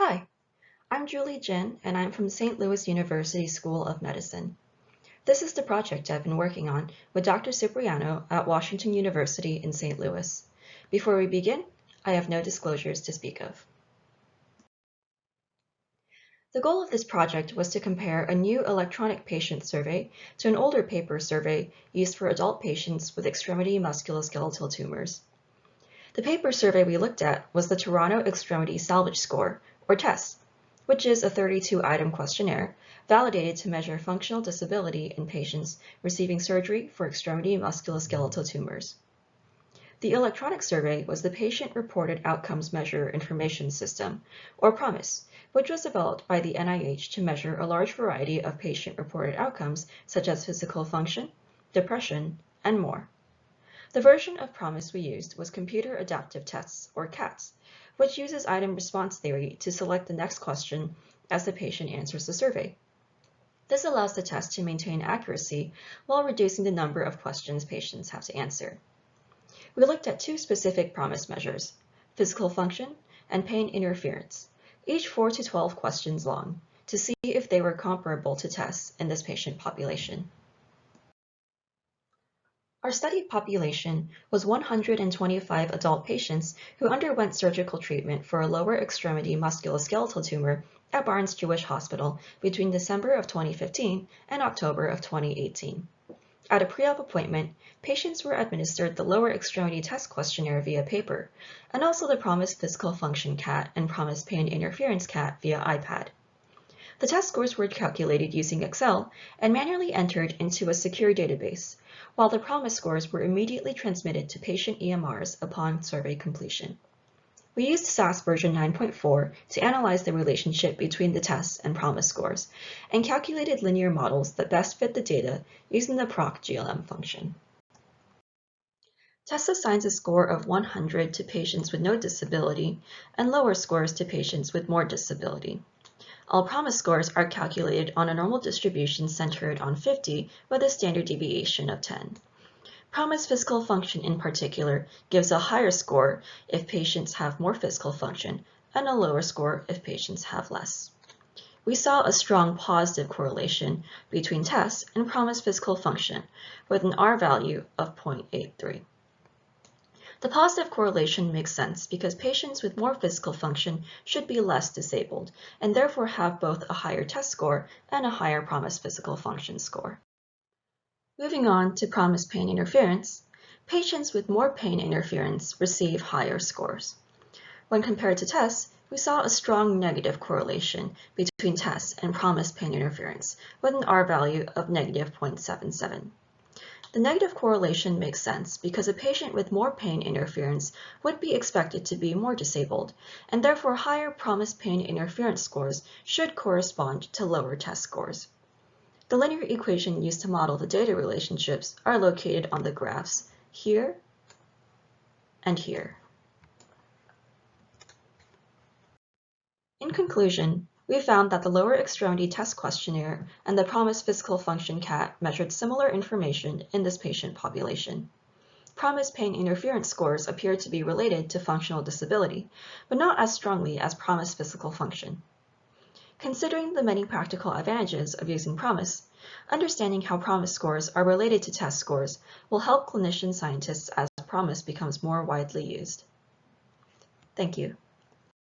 Hi, I'm Julie Jin, and I'm from St. Louis University School of Medicine. This is the project I've been working on with Dr. Cipriano at Washington University in St. Louis. Before we begin, I have no disclosures to speak of. The goal of this project was to compare a new electronic patient survey to an older paper survey used for adult patients with extremity musculoskeletal tumors. The paper survey we looked at was the Toronto Extremity Salvage Score, or TESS, which is a 32-item questionnaire validated to measure functional disability in patients receiving surgery for extremity musculoskeletal tumors. The electronic survey was the Patient-Reported Outcomes Measure Information System, or PROMIS, which was developed by the NIH to measure a large variety of patient-reported outcomes such as physical function, depression, and more. The version of PROMIS we used was Computer Adaptive Tests, or CATS, which uses item response theory to select the next question as the patient answers the survey. This allows the test to maintain accuracy while reducing the number of questions patients have to answer. We looked at two specific PROMIS measures, physical function and pain interference, each 4 to 12 questions long, to see if they were comparable to tests in this patient population. Our studied population was 125 adult patients who underwent surgical treatment for a lower extremity musculoskeletal tumor at Barnes Jewish Hospital between December of 2015 and October of 2018. At a pre-op appointment, patients were administered the lower extremity test questionnaire via paper, and also the PROMIS Physical Function CAT and PROMIS Pain Interference CAT via iPad. The test scores were calculated using Excel and manually entered into a secure database, while the PROMIS scores were immediately transmitted to patient EMRs upon survey completion. We used SAS version 9.4 to analyze the relationship between the tests and PROMIS scores, and calculated linear models that best fit the data using the proc-GLM function. TESS assigns a score of 100 to patients with no disability and lower scores to patients with more disability. All PROMIS scores are calculated on a normal distribution centered on 50 with a standard deviation of 10. PROMIS physical function in particular gives a higher score if patients have more physical function and a lower score if patients have less. We saw a strong positive correlation between TESS and PROMIS physical function with an R value of 0.83. The positive correlation makes sense because patients with more physical function should be less disabled and therefore have both a higher test score and a higher PROMIS physical function score. Moving on to PROMIS pain interference, patients with more pain interference receive higher scores. When compared to TESS, we saw a strong negative correlation between TESS and PROMIS pain interference with an R value of negative 0.77. The negative correlation makes sense because a patient with more pain interference would be expected to be more disabled, and therefore higher PROMIS pain interference scores should correspond to lower test scores. The linear equation used to model the data relationships are located on the graphs here and here. In conclusion, we found that the lower extremity test questionnaire and the PROMIS physical function CAT measured similar information in this patient population. PROMIS pain interference scores appear to be related to functional disability, but not as strongly as PROMIS physical function. Considering the many practical advantages of using PROMIS, understanding how PROMIS scores are related to test scores will help clinician scientists as PROMIS becomes more widely used. Thank you.